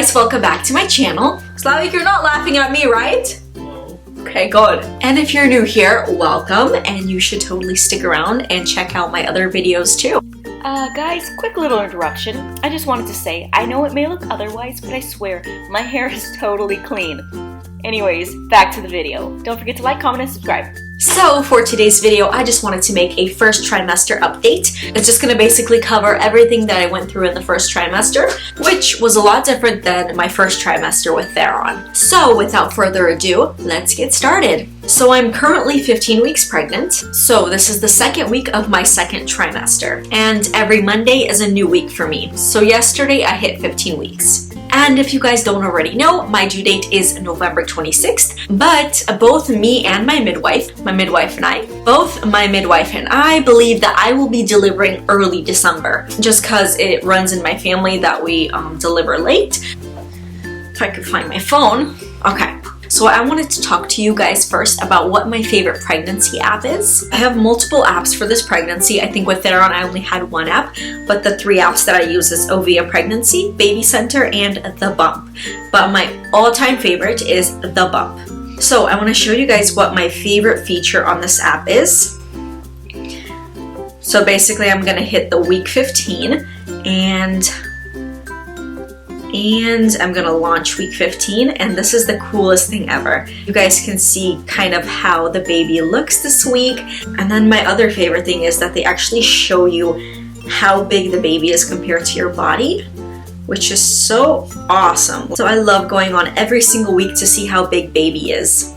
guys, welcome back to my channel. Slavik, you're not laughing at me, right? No. Okay, good. And if you're new here, welcome, and you should totally stick around and check out my other videos too. Guys, quick little interruption. I just wanted to say, I know it may look otherwise, but I swear, my hair is totally clean. Anyways, back to the video. Don't forget to like, comment, and subscribe. So for today's video, I just wanted to make a first trimester update. It's just gonna basically cover everything that I went through in the first trimester, which was a lot different than my first trimester with Theron. So without further ado, let's get started. So I'm currently 15 weeks pregnant. So this is the second week of my second trimester. And every Monday is a new week for me. So yesterday I hit 15 weeks. And if you guys don't already know, my due date is November 26th, but both me and my midwife and I believe that I will be delivering early December, just because it runs in my family that we deliver late. If I could find my phone. Okay. So I wanted to talk to you guys first about what my favorite pregnancy app is. I have multiple apps for this pregnancy. I think with Theron I only had one app, but the three apps that I use is Ovia Pregnancy, Baby Center, and The Bump. But my all-time favorite is The Bump. So I want to show you guys what my favorite feature on this app is. So basically I'm going to hit the week 15 and I'm gonna launch week 15, and this is the coolest thing ever. You guys can see kind of how the baby looks this week, and then my other favorite thing is that they actually show you how big the baby is compared to your body, which is so awesome. So I love going on every single week to see how big baby is.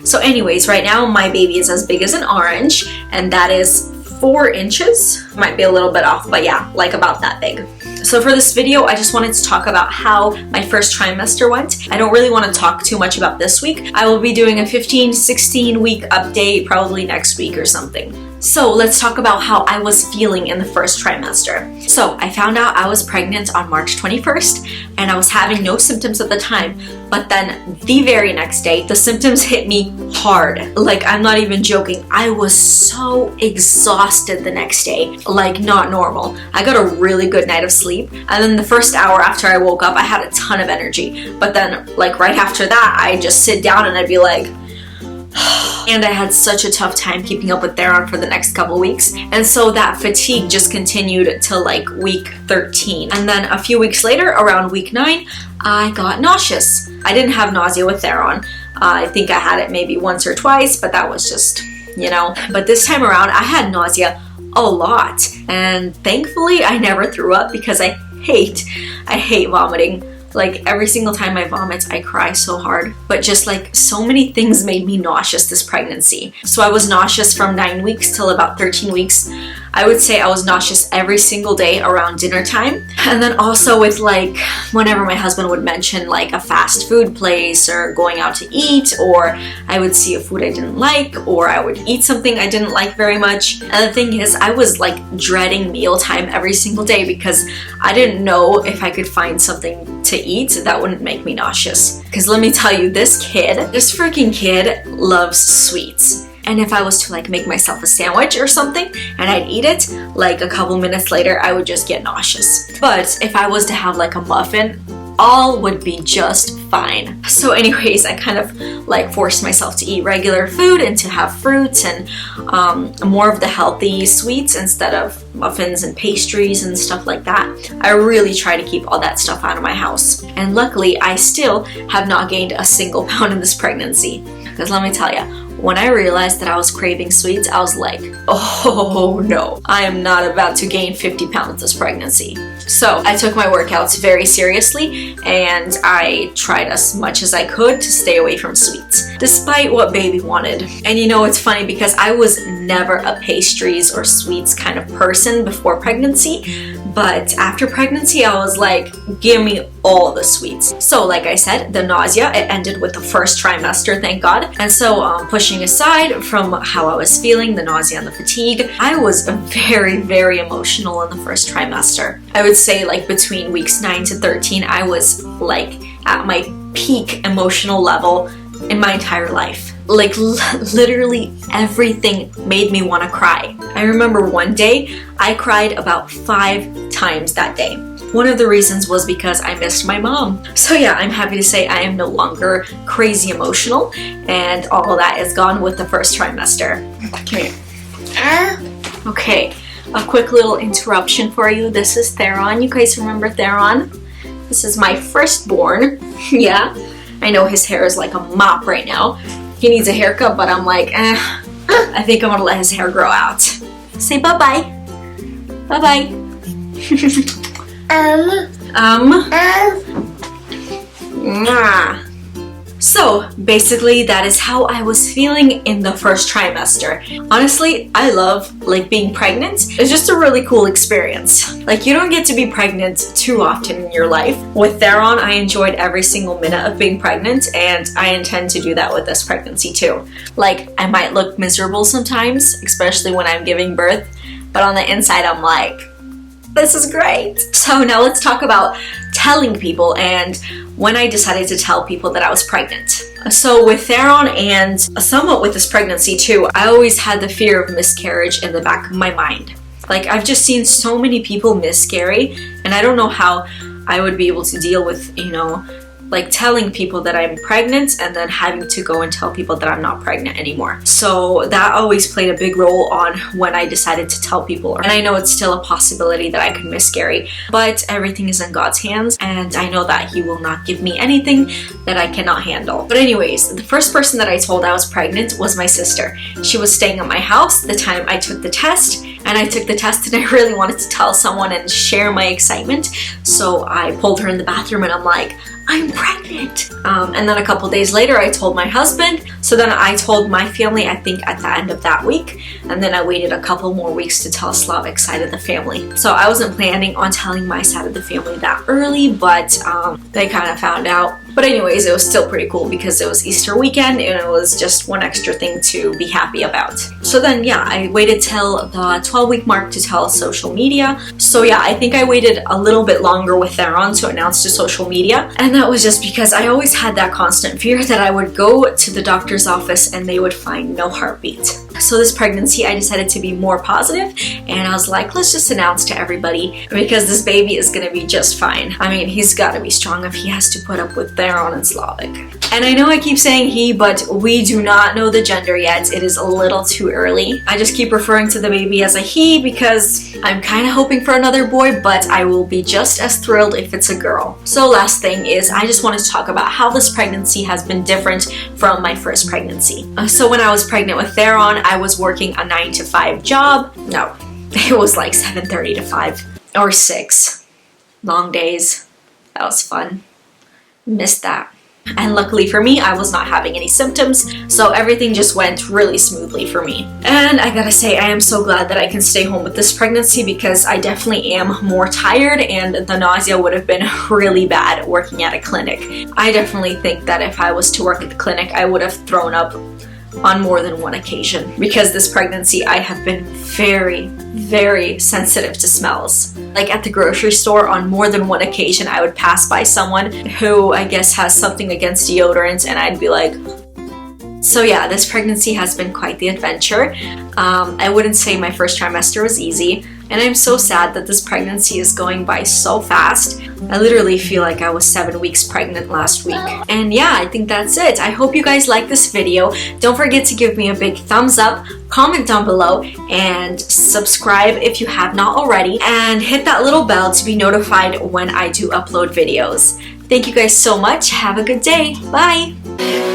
So anyways, right now my baby is as big as an orange, and that is 4 inches. Might be a little bit off, but yeah, like about that big. So for this video, I just wanted to talk about how my first trimester went. I don't really want to talk too much about this week. I will be doing a 15-16 week update probably next week or something. So let's talk about how I was feeling in the first trimester. So I found out I was pregnant on March 21st and I was having no symptoms at the time, but then the very next day, the symptoms hit me hard. Like, I'm not even joking. I was so exhausted the next day, like not normal. I got a really good night of sleep, and then the first hour after I woke up, I had a ton of energy. But then like right after that, I just sit down and I'd be like, and I had such a tough time keeping up with Theron for the next couple weeks. And so that fatigue just continued till like week 13. And then a few weeks later, around week 9, I got nauseous. I didn't have nausea with Theron. I think I had it maybe once or twice, but that was just, you know. But this time around, I had nausea a lot. And thankfully, I never threw up because I hate vomiting. Like every single time I vomit, I cry so hard. But just like so many things made me nauseous this pregnancy. So I was nauseous from 9 weeks till about 13 weeks. I would say I was nauseous every single day around dinner time. And then also with like, whenever my husband would mention like a fast food place or going out to eat, or I would see a food I didn't like, or I would eat something I didn't like very much. And the thing is, I was like dreading mealtime every single day because I didn't know if I could find something to eat that wouldn't make me nauseous. Because let me tell you, this freaking kid loves sweets. And if I was to like make myself a sandwich or something and I'd eat it, like a couple minutes later, I would just get nauseous. But if I was to have like a muffin, all would be just fine. So anyways, I kind of like forced myself to eat regular food and to have fruits and more of the healthy sweets instead of muffins and pastries and stuff like that. I really try to keep all that stuff out of my house. And luckily, I still have not gained a single pound in this pregnancy. Because let me tell you, when I realized that I was craving sweets, I was like, oh no, I am not about to gain 50 pounds this pregnancy. So I took my workouts very seriously and I tried as much as I could to stay away from sweets, despite what baby wanted. And you know, it's funny because I was never a pastries or sweets kind of person before pregnancy. But after pregnancy, I was like, give me all the sweets. So like I said, the nausea, it ended with the first trimester, thank God. And so pushing aside from how I was feeling, the nausea and the fatigue, I was very, very emotional in the first trimester. I would say like between weeks 9 to 13, I was like at my peak emotional level in my entire life. Like literally everything made me want to cry. I remember one day I cried about 5 times that day. one of the reasons was because I missed my mom. So yeah, I'm happy to say I am no longer crazy emotional, and all of that is gone with the first trimester. Come here. Okay, a quick little interruption for you. This is Theron. You guys remember Theron? This is my firstborn. Yeah, I know his hair is like a mop right now. He needs a haircut, but I'm like, I think I'm gonna let his hair grow out. Say bye-bye. Bye-bye. So basically that is how I was feeling in the first trimester. Honestly, I love like being pregnant. It's just a really cool experience. Like, you don't get to be pregnant too often in your life. With Theron, I enjoyed every single minute of being pregnant, and I intend to do that with this pregnancy too. Like, I might look miserable sometimes, especially when I'm giving birth, but on the inside I'm like, this is great. So now let's talk about telling people and when I decided to tell people that I was pregnant. So with Theron and somewhat with this pregnancy too, I always had the fear of miscarriage in the back of my mind. Like, I've just seen so many people miscarry, and I don't know how I would be able to deal with, you know, like telling people that I'm pregnant and then having to go and tell people that I'm not pregnant anymore. So that always played a big role on when I decided to tell people. And I know it's still a possibility that I could miscarry, but everything is in God's hands, and I know that He will not give me anything that I cannot handle. But anyways, the first person that I told I was pregnant was my sister. She was staying at my house the time I took the test, and I took the test and I really wanted to tell someone and share my excitement. So I pulled her in the bathroom and I'm like, I'm pregnant. And then a couple days later, I told my husband. So then I told my family, I think at the end of that week. And then I waited a couple more weeks to tell Slavic's side of the family. So I wasn't planning on telling my side of the family that early, but they kind of found out. But anyways, it was still pretty cool because it was Easter weekend and it was just one extra thing to be happy about. So then, yeah, I waited till the 12-week mark to tell social media. So yeah, I think I waited a little bit longer with Theron to announce to social media. And that was just because I always had that constant fear that I would go to the doctor's office and they would find no heartbeat. So this pregnancy, I decided to be more positive, and I was like, let's just announce to everybody because this baby is gonna be just fine. I mean, he's gotta be strong if he has to put up with Theron and Slavic. And I know I keep saying he, but we do not know the gender yet. It is a little too early. I just keep referring to the baby as a he because I'm kind of hoping for another boy, but I will be just as thrilled if it's a girl. So last thing is, I just wanted to talk about how this pregnancy has been different from my first pregnancy. So when I was pregnant with Theron, I was working a 9-to-5 job. No, it was like 7:30 to 5 or 6. Long days. That was fun. Missed that. And luckily for me, I was not having any symptoms, so everything just went really smoothly for me. And I gotta say, I am so glad that I can stay home with this pregnancy because I definitely am more tired and the nausea would have been really bad working at a clinic. I definitely think that if I was to work at the clinic, I would have thrown up on more than one occasion. Because this pregnancy, I have been very, very sensitive to smells. Like at the grocery store, on more than one occasion, I would pass by someone who I guess has something against deodorant and I'd be like, so yeah, this pregnancy has been quite the adventure. I wouldn't say my first trimester was easy, and I'm so sad that this pregnancy is going by so fast. I literally feel like I was 7 weeks pregnant last week. And yeah, I think that's it. I hope you guys like this video. Don't forget to give me a big thumbs up, comment down below, and subscribe if you have not already, and hit that little bell to be notified when I do upload videos. Thank you guys so much. Have a good day. Bye!